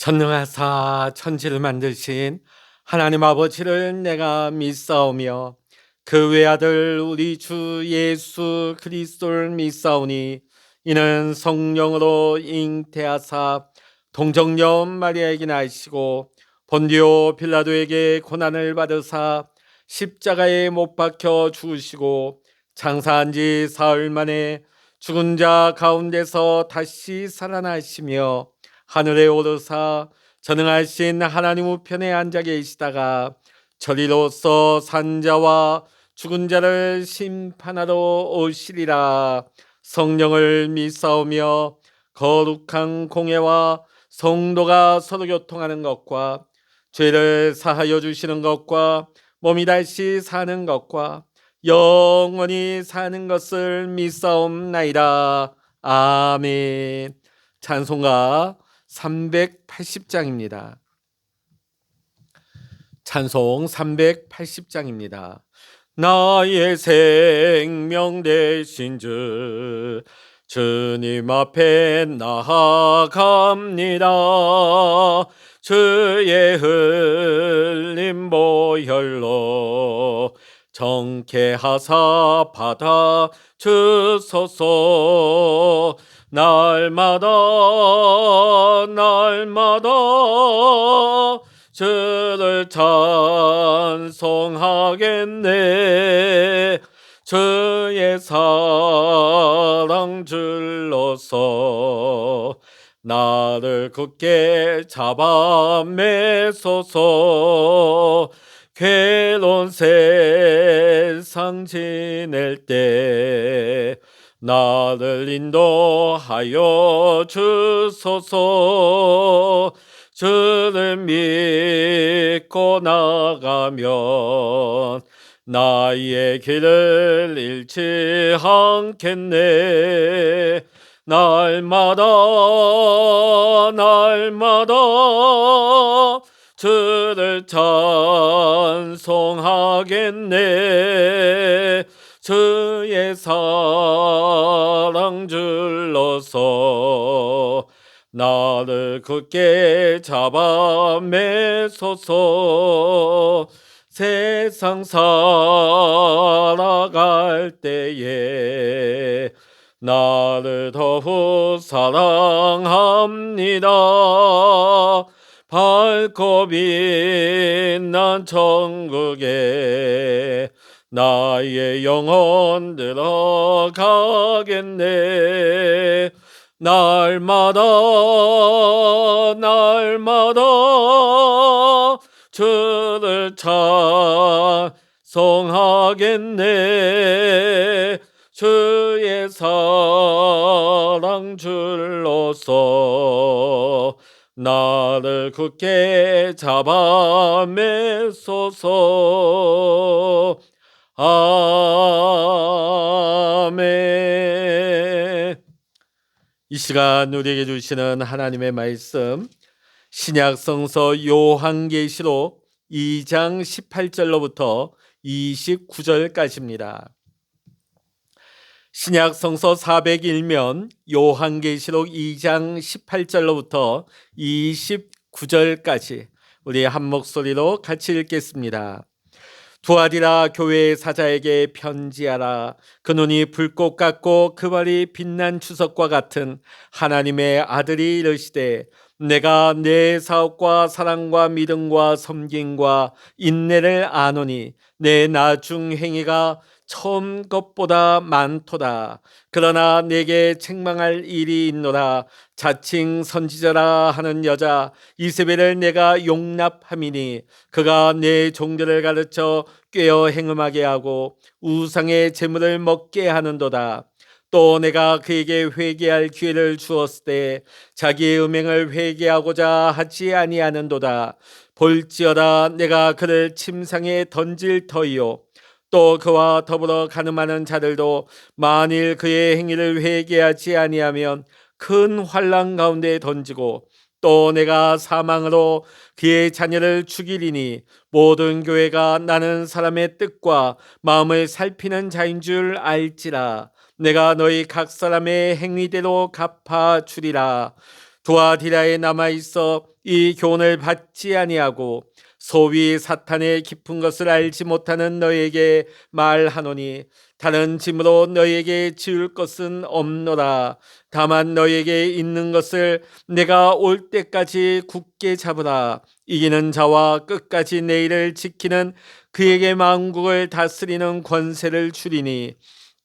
전능하사 천지를 만드신 하나님 아버지를 내가 믿사오며 그 외아들 우리 주 예수 그리스도를 믿사오니 이는 성령으로 잉태하사 동정녀 마리아에게 나시고 본디오 빌라도에게 고난을 받으사 십자가에 못 박혀 죽으시고 장사한 지 사흘 만에 죽은 자 가운데서 다시 살아나시며 하늘에 오르사 전능하신 하나님 우편에 앉아 계시다가 저리로서 산자와 죽은 자를 심판하러 오시리라. 성령을 믿사오며 거룩한 공예와 성도가 서로 교통하는 것과 죄를 사하여 주시는 것과 몸이 다시 사는 것과 영원히 사는 것을 믿사옵나이다. 아멘. 찬송가 380장입니다. 찬송 380장입니다. 나의 생명 되신 주 주님 앞에 나아갑니다. 주의 흘린 보혈로 정케하사 받아 주소서. 날마다 주를 찬송하겠네. 주의 사랑 줄로서 나를 굳게 잡아 매소서. 괴로운 세상 지낼 때 나를 인도하여 주소서. 주를 믿고 나가면 나의 길을 잃지 않겠네. 날마다 주를 찬송하겠네. 주의 사랑 줄로서 나를 굳게 잡아 매소서. 세상 살아갈 때에 나를 더욱 사랑합니다. 밝고 빛난 천국에 나의 영혼 들어가겠네. 날마다 주를 찬송하겠네. 주의 사랑 줄로서 나를 굳게 잡아 매소서. 아멘. 이 시간 우리에게 주시는 하나님의 말씀, 신약성서 요한계시록 2장 18절로부터 29절까지입니다. 신약성서 401면 요한계시록 2장 18절로부터 29절까지 우리 한 목소리로 같이 읽겠습니다. 두아디라 교회의 사자에게 편지하라. 그 눈이 불꽃 같고 그 발이 빛난 추석과 같은 하나님의 아들이 이르시되, 내가 내 사업과 사랑과 믿음과 섬김과 인내를 아노니 내 나중 행위가 처음 것보다 많도다. 그러나 내게 책망할 일이 있노라. 자칭 선지자라 하는 여자 이세벨을 내가 용납함이니 그가 내 종들을 가르쳐 꾀어 행음하게 하고 우상의 제물을 먹게 하는도다. 또 내가 그에게 회개할 기회를 주었을 때 자기의 음행을 회개하고자 하지 아니하는도다. 볼지어다 내가 그를 침상에 던질 터이요 또 그와 더불어 가늠하는 자들도 만일 그의 행위를 회개하지 아니하면 큰 환난 가운데 던지고, 또 내가 사망으로 그의 자녀를 죽이리니 모든 교회가 나는 사람의 뜻과 마음을 살피는 자인 줄 알지라. 내가 너희 각 사람의 행위대로 갚아주리라. 두아디라에 남아 있어 이 교훈을 받지 아니하고 소위 사탄의 깊은 것을 알지 못하는 너에게 말하노니 다른 짐으로 너에게 지을 것은 없노라. 다만 너에게 있는 것을 내가 올 때까지 굳게 잡으라. 이기는 자와 끝까지 내 일을 지키는 그에게 만국을 다스리는 권세를 주리니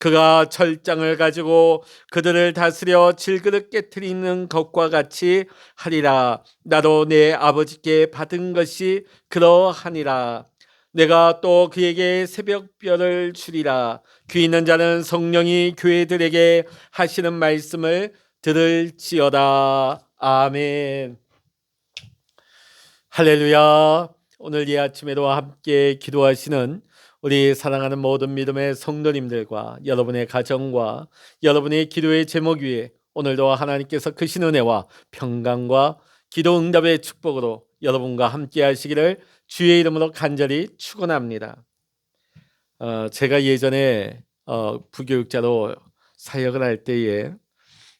그가 철장을 가지고 그들을 다스려 질그릇 깨트리는 것과 같이 하리라. 나도 내 아버지께 받은 것이 그러하니라. 내가 또 그에게 새벽별을 주리라. 귀 있는 자는 성령이 교회들에게 하시는 말씀을 들을지어다. 아멘. 할렐루야. 오늘 이 아침에도 함께 기도하시는 우리 사랑하는 모든 믿음의 성도님들과 여러분의 가정과 여러분의 기도의 제목 위에 오늘도 하나님께서 크신 은혜와 평강과 기도 응답의 축복으로 여러분과 함께 하시기를 주의 이름으로 간절히 축원합니다. 제가 예전에 부교육자로 사역을 할 때에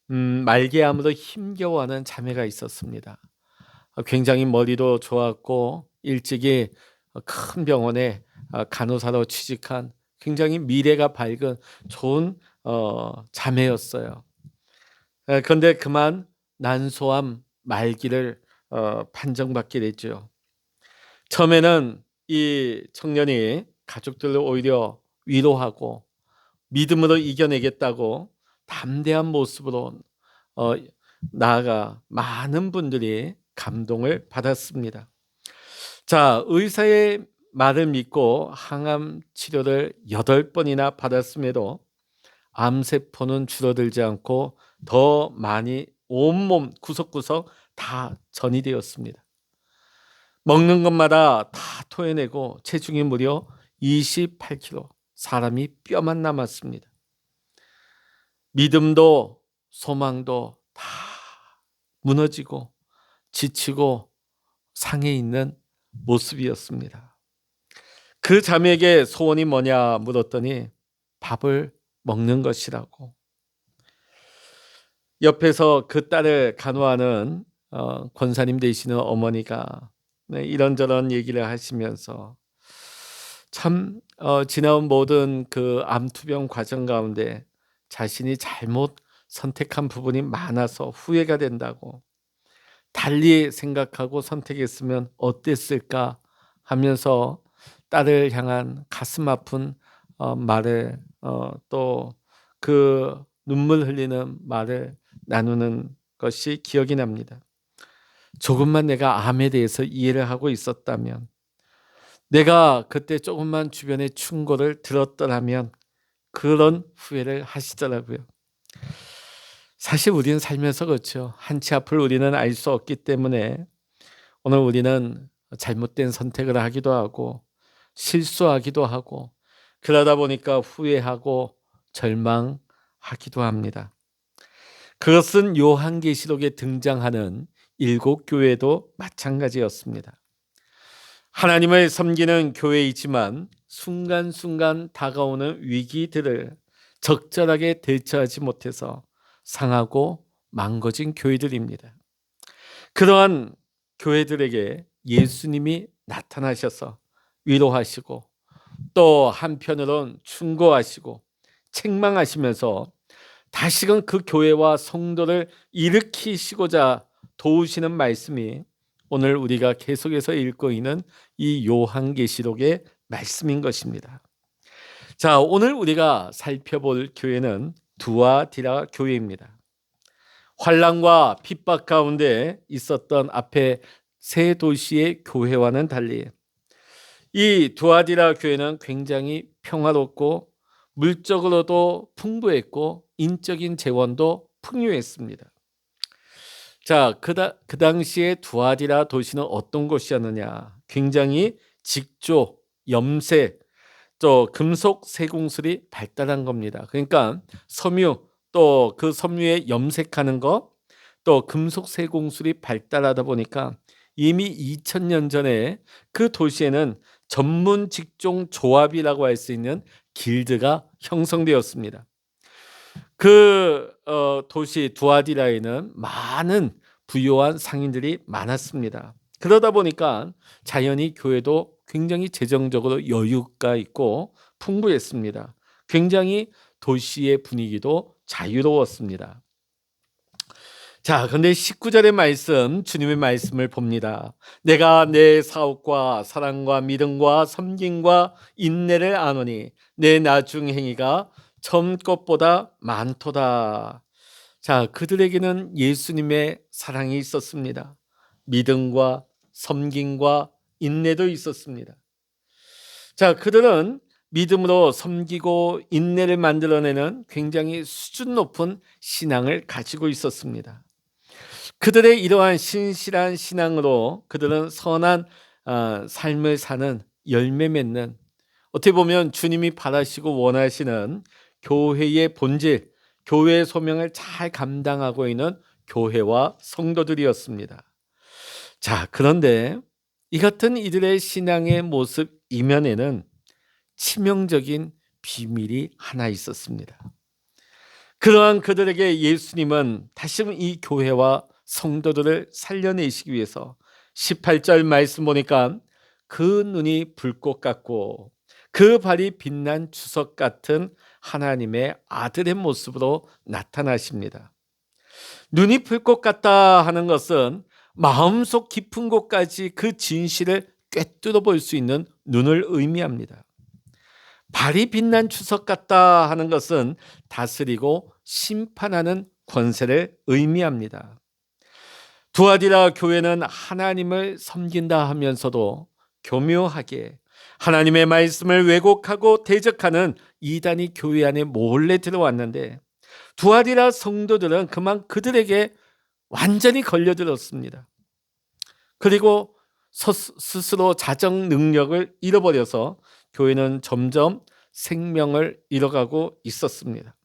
말기암으로 힘겨워하는 자매가 있었습니다. 굉장히 머리도 좋았고 일찍이 큰 병원에 간호사로 취직한 굉장히 미래가 밝은 좋은 자매였어요. 그런데 그만 난소암 말기를 판정받게 됐죠. 처음에는 이 청년이 가족들을 오히려 위로하고 믿음으로 이겨내겠다고 담대한 모습으로 나아가 많은 분들이 감동을 받았습니다. 자, 의사의 말을 믿고 항암 치료를 8번이나 받았음에도 암세포는 줄어들지 않고 더 많이 온몸 구석구석 다 전이 되었습니다. 먹는 것마다 다 토해내고 체중이 무려 28kg, 사람이 뼈만 남았습니다. 믿음도 소망도 다 무너지고 지치고 상해 있는 모습이었습니다. 그 자매에게 소원이 뭐냐 물었더니 밥을 먹는 것이라고. 옆에서 그 딸을 간호하는 권사님 되시는 어머니가 이런저런 얘기를 하시면서 참 지나온 모든 그 암투병 과정 가운데 자신이 잘못 선택한 부분이 많아서 후회가 된다고, 달리 생각하고 선택했으면 어땠을까 하면서 딸을 향한 가슴 아픈 말을 또 그 눈물 흘리는 말을 나누는 것이 기억이 납니다. 조금만 내가 암에 대해서 이해를 하고 있었다면, 내가 그때 조금만 주변의 충고를 들었더라면, 그런 후회를 하시더라고요. 사실 우리는 살면서 그렇죠. 한치 앞을 우리는 알 수 없기 때문에 오늘 우리는 잘못된 선택을 하기도 하고 실수하기도 하고 그러다 보니까 후회하고 절망하기도 합니다. 그것은 요한계시록에 등장하는 7교회도 마찬가지였습니다. 하나님을 섬기는 교회이지만 순간순간 다가오는 위기들을 적절하게 대처하지 못해서 상하고 망가진 교회들입니다. 그러한 교회들에게 예수님이 나타나셔서 위로하시고 또 한편으론 충고하시고 책망하시면서 다시금 그 교회와 성도를 일으키시고자 도우시는 말씀이 오늘 우리가 계속해서 읽고 있는 이 요한계시록의 말씀인 것입니다. 자, 오늘 우리가 살펴볼 교회는 두아디라 교회입니다. 환난과 핍박 가운데 있었던 앞에 세 도시의 교회와는 달리 이 두아디라 교회는 굉장히 평화롭고 물적으로도 풍부했고 인적인 재원도 풍요했습니다. 자, 그 당시에 두아디라 도시는 어떤 곳이었느냐? 굉장히 직조, 염색, 또 금속 세공술이 발달한 겁니다. 그러니까 섬유, 또 그 섬유에 염색하는 거, 또 금속 세공술이 발달하다 보니까 이미 2000년 전에 그 도시에는 전문 직종 조합이라고 할 수 있는 길드가 형성되었습니다. 그 도시 두아디라에는 많은 부유한 상인들이 많았습니다. 그러다 보니까 자연히 교회도 굉장히 재정적으로 여유가 있고 풍부했습니다. 굉장히 도시의 분위기도 자유로웠습니다. 자, 근데 19절의 말씀, 주님의 말씀을 봅니다. 내가 내 사업과 사랑과 믿음과 섬김과 인내를 아노니 내 나중 행위가 전 것보다 많도다. 자, 그들에게는 예수님의 사랑이 있었습니다. 믿음과 섬김과 인내도 있었습니다. 자, 그들은 믿음으로 섬기고 인내를 만들어내는 굉장히 수준 높은 신앙을 가지고 있었습니다. 그들의 이러한 신실한 신앙으로 그들은 선한 삶을 사는, 열매 맺는, 어떻게 보면 주님이 바라시고 원하시는 교회의 본질, 교회의 소명을 잘 감당하고 있는 교회와 성도들이었습니다. 자, 그런데 이 같은 이들의 신앙의 모습 이면에는 치명적인 비밀이 하나 있었습니다. 그러한 그들에게 예수님은 다시 한번 이 교회와 성도들을 살려내시기 위해서 18절 말씀 보니까 그 눈이 불꽃 같고 그 발이 빛난 주석 같은 하나님의 아들의 모습으로 나타나십니다. 눈이 불꽃 같다 하는 것은 마음속 깊은 곳까지 그 진실을 꿰뚫어 볼 수 있는 눈을 의미합니다. 발이 빛난 주석 같다 하는 것은 다스리고 심판하는 권세를 의미합니다. 두아디라 교회는 하나님을 섬긴다 하면서도 교묘하게 하나님의 말씀을 왜곡하고 대적하는 이단이 교회 안에 몰래 들어왔는데 두아디라 성도들은 그만 그들에게 완전히 걸려들었습니다. 그리고 스스로 자정 능력을 잃어버려서 교회는 점점 생명을 잃어가고 있었습니다.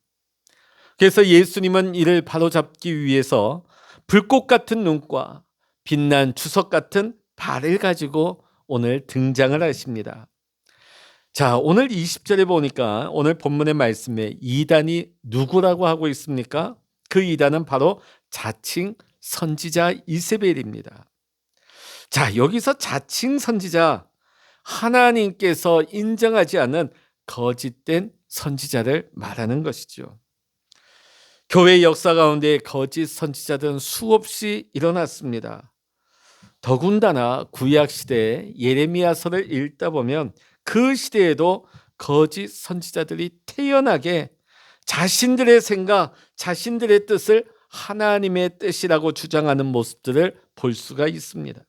그래서 예수님은 이를 바로잡기 위해서 불꽃 같은 눈과 빛난 주석 같은 발을 가지고 오늘 등장을 하십니다. 자, 오늘 20절에 보니까 오늘 본문의 말씀에 이단이 누구라고 하고 있습니까? 그 이단은 바로 자칭 선지자 이세벨입니다. 자, 여기서 자칭 선지자, 하나님께서 인정하지 않는 거짓된 선지자를 말하는 것이죠. 교회 역사 가운데 거짓 선지자들은 수없이 일어났습니다. 더군다나 구약 시대에 예레미야서를 읽다 보면 그 시대에도 거짓 선지자들이 태연하게 자신들의 생각, 자신들의 뜻을 하나님의 뜻이라고 주장하는 모습들을 볼 수가 있습니다.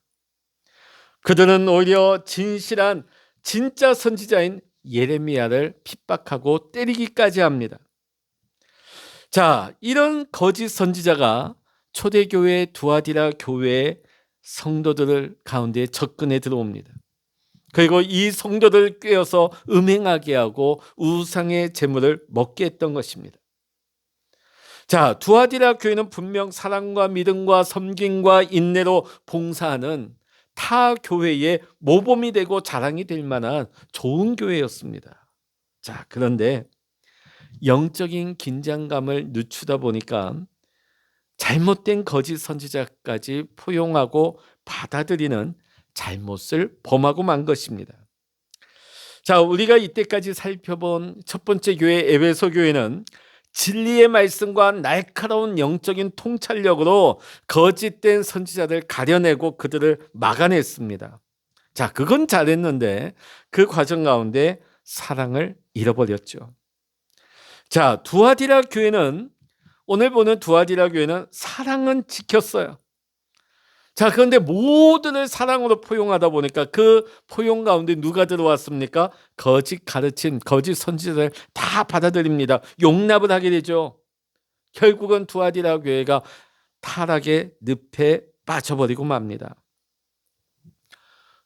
그들은 오히려 진실한 진짜 선지자인 예레미야를 핍박하고 때리기까지 합니다. 자, 이런 거짓 선지자가 초대교회 두아디라 교회의 성도들 가운데 접근해 들어옵니다. 그리고 이 성도들을 꿰어서 음행하게 하고 우상의 재물을 먹게 했던 것입니다. 자, 두아디라 교회는 분명 사랑과 믿음과 섬김과 인내로 봉사하는 타 교회의 모범이 되고 자랑이 될 만한 좋은 교회였습니다. 자, 그런데 영적인 긴장감을 늦추다 보니까 잘못된 거짓 선지자까지 포용하고 받아들이는 잘못을 범하고 만 것입니다. 자, 우리가 이때까지 살펴본 첫 번째 교회 에베소 교회는 진리의 말씀과 날카로운 영적인 통찰력으로 거짓된 선지자들 가려내고 그들을 막아냈습니다. 자, 그건 잘했는데 그 과정 가운데 사랑을 잃어버렸죠. 자, 두아디라 교회는, 오늘 보는 두아디라 교회는 사랑은 지켰어요. 자, 그런데 모두를 사랑으로 포용하다 보니까 그 포용 가운데 누가 들어왔습니까? 거짓 가르친 거짓 선지자를 다 받아들입니다. 용납을 하게 되죠. 결국은 두아디라 교회가 타락의 늪에 빠져버리고 맙니다.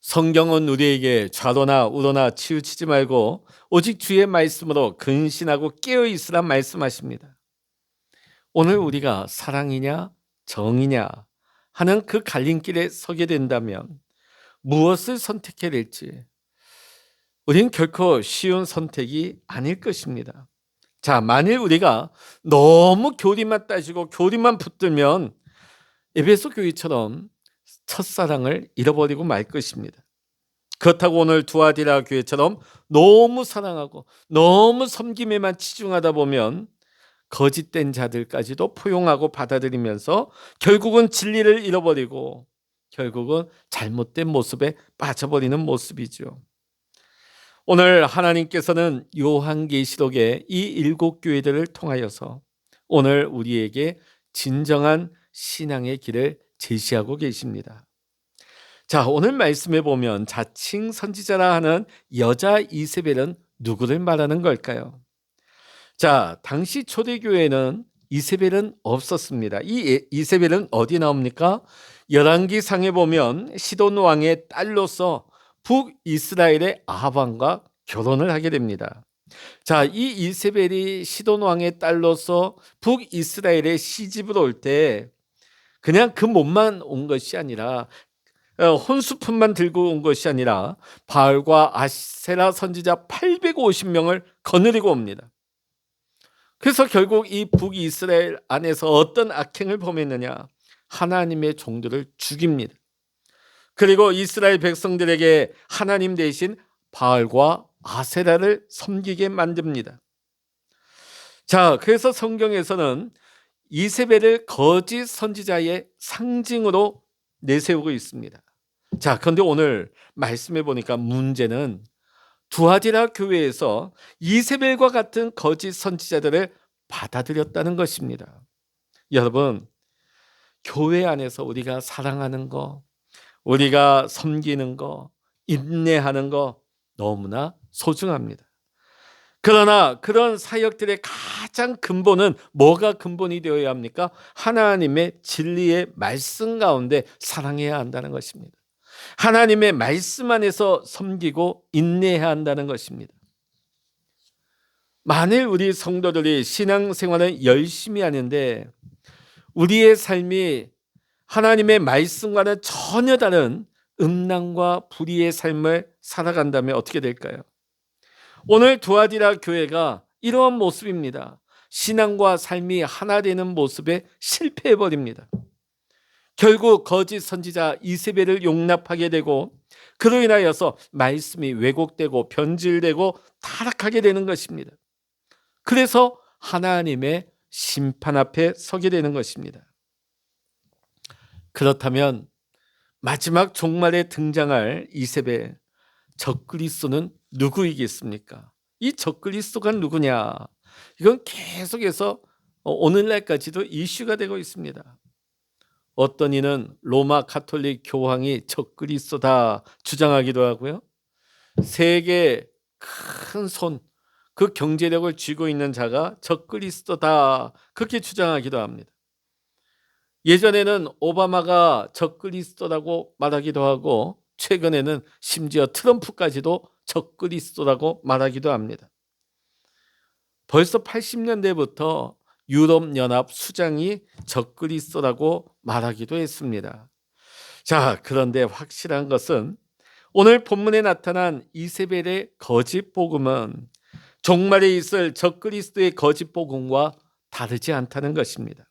성경은 우리에게 좌로나 우로나 치우치지 말고 오직 주의 말씀으로 근신하고 깨어있으라 말씀하십니다. 오늘 우리가 사랑이냐 정이냐 하는 그 갈림길에 서게 된다면 무엇을 선택해야 될지 우리는 결코 쉬운 선택이 아닐 것입니다. 자, 만일 우리가 너무 교리만 따지고 교리만 붙들면 에베소 교회처럼 첫사랑을 잃어버리고 말 것입니다. 그렇다고 오늘 두아디라 교회처럼 너무 사랑하고 너무 섬김에만 치중하다 보면 거짓된 자들까지도 포용하고 받아들이면서 결국은 진리를 잃어버리고 결국은 잘못된 모습에 빠져버리는 모습이죠. 오늘 하나님께서는 요한계시록의 이 7교회들을 통하여서 오늘 우리에게 진정한 신앙의 길을 제시하고 계십니다. 자, 오늘 말씀에 보면 자칭 선지자라 하는 여자 이세벨은 누구를 말하는 걸까요? 자, 당시 초대교회는 이세벨은 없었습니다. 이 이세벨은 어디 나옵니까? 열왕기상에 보면 시돈 왕의 딸로서 북이스라엘의 아합왕과 결혼을 하게 됩니다. 자, 이 이세벨이 시돈 왕의 딸로서 북이스라엘의 시집으로 올 때 그냥 그 몸만 온 것이 아니라 혼수품만 들고 온 것이 아니라 바알과 아세라 선지자 850명을 거느리고 옵니다. 그래서 결국 이 북이스라엘 안에서 어떤 악행을 범했느냐? 하나님의 종들을 죽입니다. 그리고 이스라엘 백성들에게 하나님 대신 바알과 아세라를 섬기게 만듭니다. 자, 그래서 성경에서는 이세벨을 거짓 선지자의 상징으로 내세우고 있습니다. 자, 그런데 오늘 말씀해 보니까 문제는 두아디라 교회에서 이세벨과 같은 거짓 선지자들을 받아들였다는 것입니다. 여러분, 교회 안에서 우리가 사랑하는 거, 우리가 섬기는 거, 인내하는 거 너무나 소중합니다. 그러나 그런 사역들의 가장 근본은 뭐가 근본이 되어야 합니까? 하나님의 진리의 말씀 가운데 사랑해야 한다는 것입니다. 하나님의 말씀 안에서 섬기고 인내해야 한다는 것입니다. 만일 우리 성도들이 신앙생활을 열심히 하는데 우리의 삶이 하나님의 말씀과는 전혀 다른 음란과 불의의 삶을 살아간다면 어떻게 될까요? 오늘 두아디라 교회가 이러한 모습입니다. 신앙과 삶이 하나 되는 모습에 실패해버립니다. 결국 거짓 선지자 이세벨을 용납하게 되고 그로 인하여서 말씀이 왜곡되고 변질되고 타락하게 되는 것입니다. 그래서 하나님의 심판 앞에 서게 되는 것입니다. 그렇다면 마지막 종말에 등장할 이세벨, 적그리스도는 누구이겠습니까? 이 적그리스도가 누구냐? 이건 계속해서 오늘날까지도 이슈가 되고 있습니다. 어떤 이는 로마 가톨릭 교황이 적그리스도다 주장하기도 하고요. 세계 큰 손, 그 경제력을 쥐고 있는 자가 적그리스도다 그렇게 주장하기도 합니다. 예전에는 오바마가 적그리스도라고 말하기도 하고 최근에는 심지어 트럼프까지도 적그리스도라고 말하기도 합니다. 벌써 80년대부터 유럽연합 수장이 적그리스도라고 말하기도 했습니다. 자, 그런데 확실한 것은 오늘 본문에 나타난 이세벨의 거짓 복음은 종말에 있을 적그리스도의 거짓 복음과 다르지 않다는 것입니다.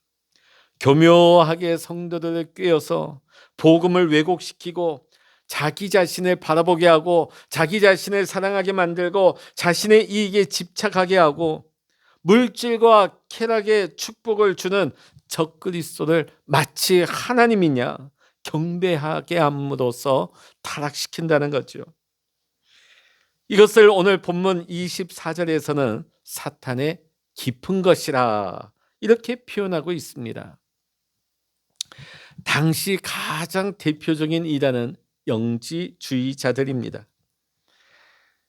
교묘하게 성도들을 꿰어서 복음을 왜곡시키고 자기 자신을 바라보게 하고 자기 자신을 사랑하게 만들고 자신의 이익에 집착하게 하고 물질과 쾌락의 축복을 주는 적그리스도를 마치 하나님이냐 경배하게 함으로써 타락시킨다는 거죠. 이것을 오늘 본문 24절에서는 사탄의 깊은 것이라 이렇게 표현하고 있습니다. 당시 가장 대표적인 이단은 영지주의자들입니다.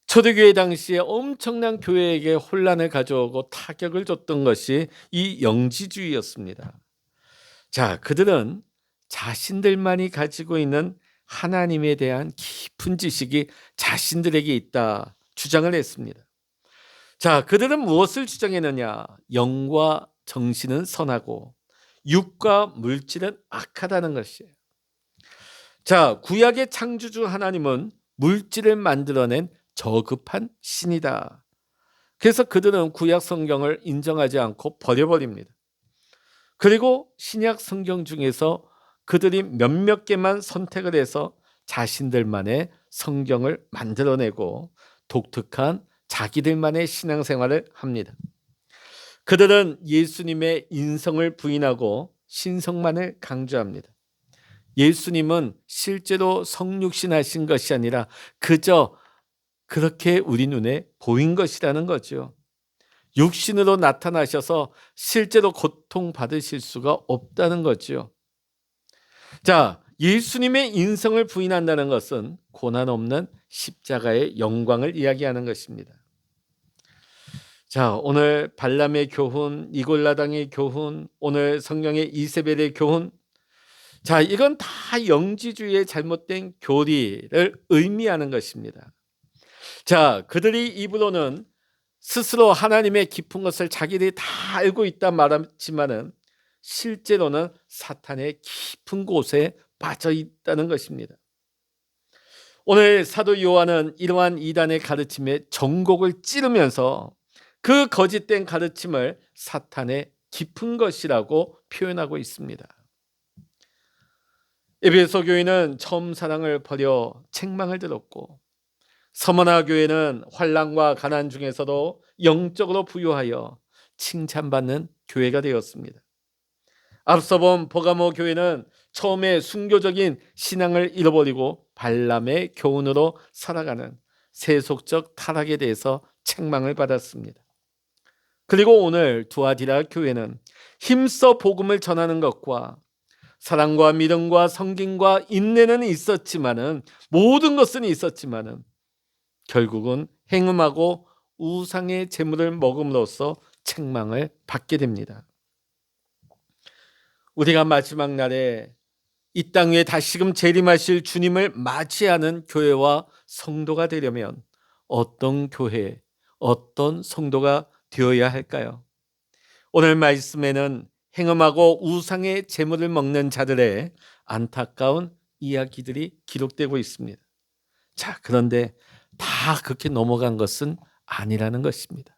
초대교회 당시에 엄청난 교회에게 혼란을 가져오고 타격을 줬던 것이 이 영지주의였습니다. 자, 그들은 자신들만이 가지고 있는 하나님에 대한 깊은 지식이 자신들에게 있다 주장을 했습니다. 자, 그들은 무엇을 주장했느냐? 영과 정신은 선하고 육과 물질은 악하다는 것이에요. 자, 구약의 창조주 하나님은 물질을 만들어낸 저급한 신이다. 그래서 그들은 구약 성경을 인정하지 않고 버려버립니다. 그리고 신약 성경 중에서 그들이 몇몇 개만 선택을 해서 자신들만의 성경을 만들어내고 독특한 자기들만의 신앙생활을 합니다. 그들은 예수님의 인성을 부인하고 신성만을 강조합니다. 예수님은 실제로 성육신하신 것이 아니라 그저 그렇게 우리 눈에 보인 것이라는 거죠. 육신으로 나타나셔서 실제로 고통받으실 수가 없다는 거죠. 자, 예수님의 인성을 부인한다는 것은 고난 없는 십자가의 영광을 이야기하는 것입니다. 자, 오늘 발람의 교훈, 니골라당의 교훈, 오늘 성경의 이세벨의 교훈, 자, 이건 다 영지주의의 잘못된 교리를 의미하는 것입니다. 자, 그들이 입으로는 스스로 하나님의 깊은 것을 자기들이 다 알고 있다 말하지만은 실제로는 사탄의 깊은 곳에 빠져 있다는 것입니다. 오늘 사도 요한은 이러한 이단의 가르침에 전곡을 찌르면서 그 거짓된 가르침을 사탄의 깊은 것이라고 표현하고 있습니다. 에베소 교회는 처음 사랑을 버려 책망을 들었고, 서머나 교회는 환난과 가난 중에서도 영적으로 부유하여 칭찬받는 교회가 되었습니다. 앞서 본 버가모 교회는 처음에 순교적인 신앙을 잃어버리고 발람의 교훈으로 살아가는 세속적 타락에 대해서 책망을 받았습니다. 그리고 오늘 두아디라 교회는 힘써 복음을 전하는 것과 사랑과 믿음과 성김과 인내는 있었지만은, 모든 것은 있었지만은 결국은 행음하고 우상의 제물을 먹음으로써 책망을 받게 됩니다. 우리가 마지막 날에 이 땅 위에 다시금 재림하실 주님을 맞이하는 교회와 성도가 되려면 어떤 교회, 어떤 성도가 되어야 할까요? 오늘 말씀에는 행음하고 우상의 제물을 먹는 자들의 안타까운 이야기들이 기록되고 있습니다. 자, 그런데 다 그렇게 넘어간 것은 아니라는 것입니다.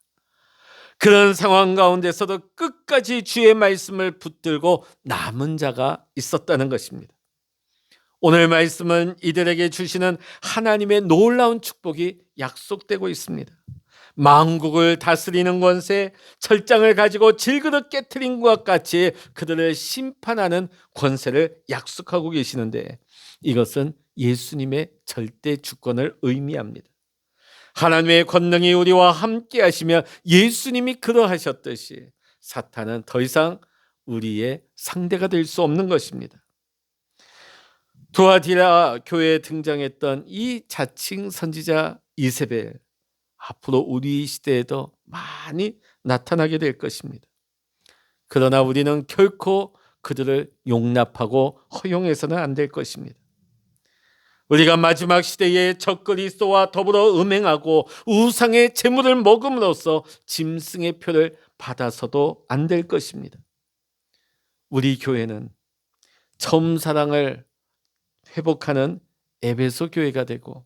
그런 상황 가운데서도 끝까지 주의 말씀을 붙들고 남은 자가 있었다는 것입니다. 오늘 말씀은 이들에게 주시는 하나님의 놀라운 축복이 약속되고 있습니다. 만국을 다스리는 권세, 철장을 가지고 질그릇 깨트린 것 같이 그들을 심판하는 권세를 약속하고 계시는데, 이것은 예수님의 절대 주권을 의미합니다. 하나님의 권능이 우리와 함께 하시며 예수님이 그러하셨듯이 사탄은 더 이상 우리의 상대가 될 수 없는 것입니다. 두아디라 교회에 등장했던 이 자칭 선지자 이세벨, 앞으로 우리 시대에도 많이 나타나게 될 것입니다. 그러나 우리는 결코 그들을 용납하고 허용해서는 안 될 것입니다. 우리가 마지막 시대에 적그리스도와 더불어 음행하고 우상의 제물을 먹음으로써 짐승의 표를 받아서도 안 될 것입니다. 우리 교회는 처음 사랑을 회복하는 에베소 교회가 되고,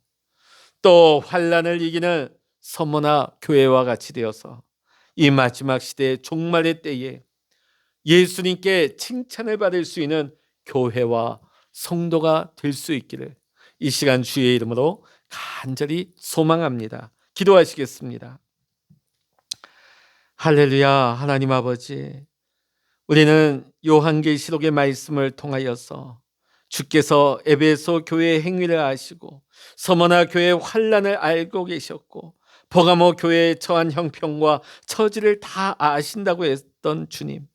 또 환난을 이기는 서머나 교회와 같이 되어서 이 마지막 시대의 종말의 때에 예수님께 칭찬을 받을 수 있는 교회와 성도가 될 수 있기를 이 시간 주의 이름으로 간절히 소망합니다. 기도하시겠습니다. 할렐루야. 하나님 아버지, 우리는 요한계시록의 말씀을 통하여서 주께서 에베소 교회의 행위를 아시고 서머나 교회의 환난을 알고 계셨고 버가모 교회에 처한 형편과 처지를 다 아신다고 했던 주님,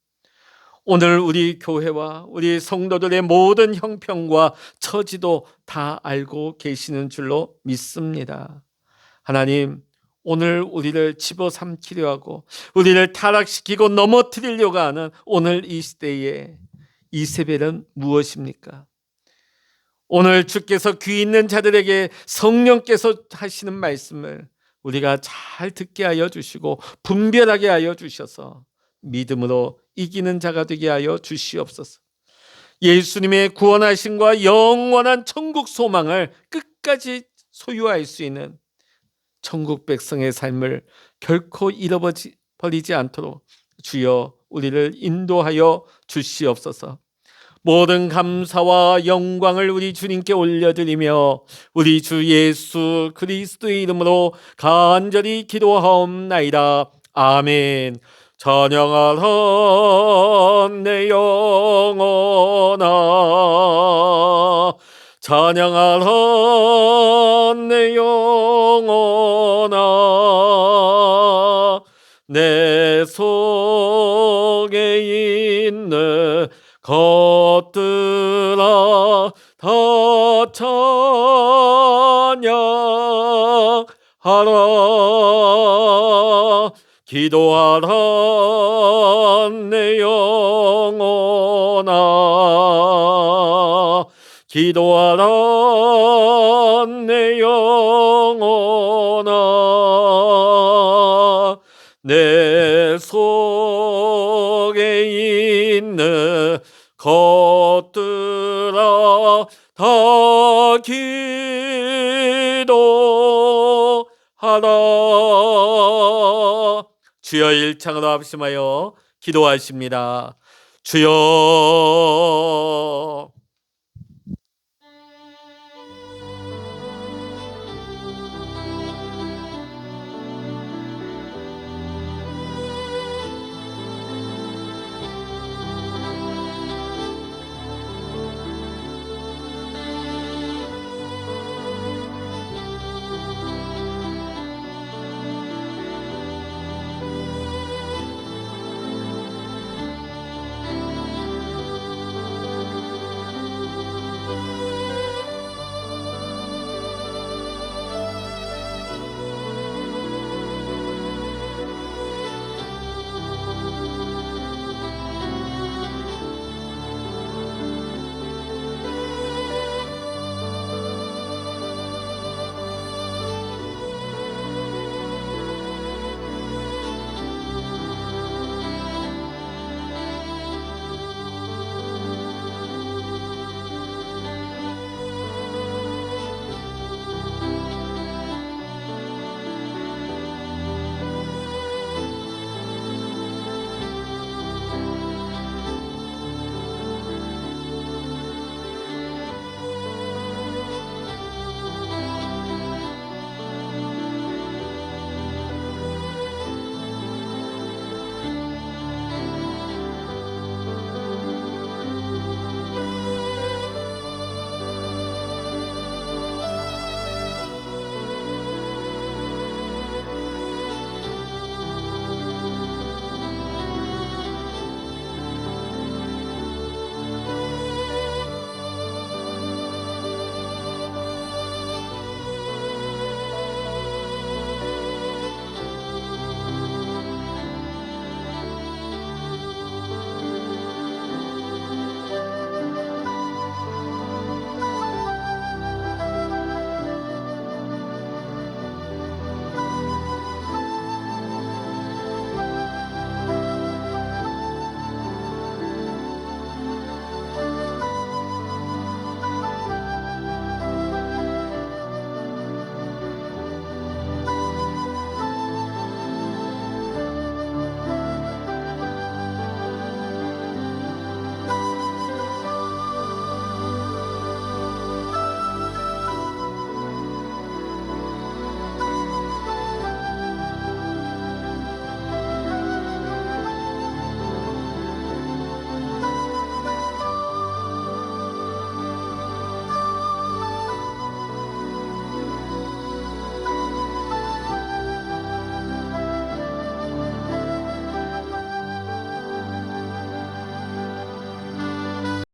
오늘 우리 교회와 우리 성도들의 모든 형편과 처지도 다 알고 계시는 줄로 믿습니다. 하나님, 오늘 우리를 집어삼키려 하고 우리를 타락시키고 넘어뜨리려고 하는 오늘 이 시대에 이세벨은 무엇입니까? 오늘 주께서 귀 있는 자들에게 성령께서 하시는 말씀을 우리가 잘 듣게 하여 주시고 분별하게 하여 주셔서 믿음으로 이기는 자가 되게 하여 주시옵소서. 예수님의 구원하심과 영원한 천국 소망을 끝까지 소유할 수 있는 천국 백성의 삶을 결코 잃어버리지 않도록 주여 우리를 인도하여 주시옵소서. 모든 감사와 영광을 우리 주님께 올려드리며 우리 주 예수 그리스도의 이름으로 간절히 기도하옵나이다. 아멘. 찬양하라 내 영혼아, 찬양하라 내 영혼아, 내 속에 있는 것들아 다 찬양하라. 기도하라 내 영혼아, 기도하라 내 영혼아, 내 속에 있는 것들아 다 기도하라. 주여 일창으로 합심하여 기도하십니다. 주여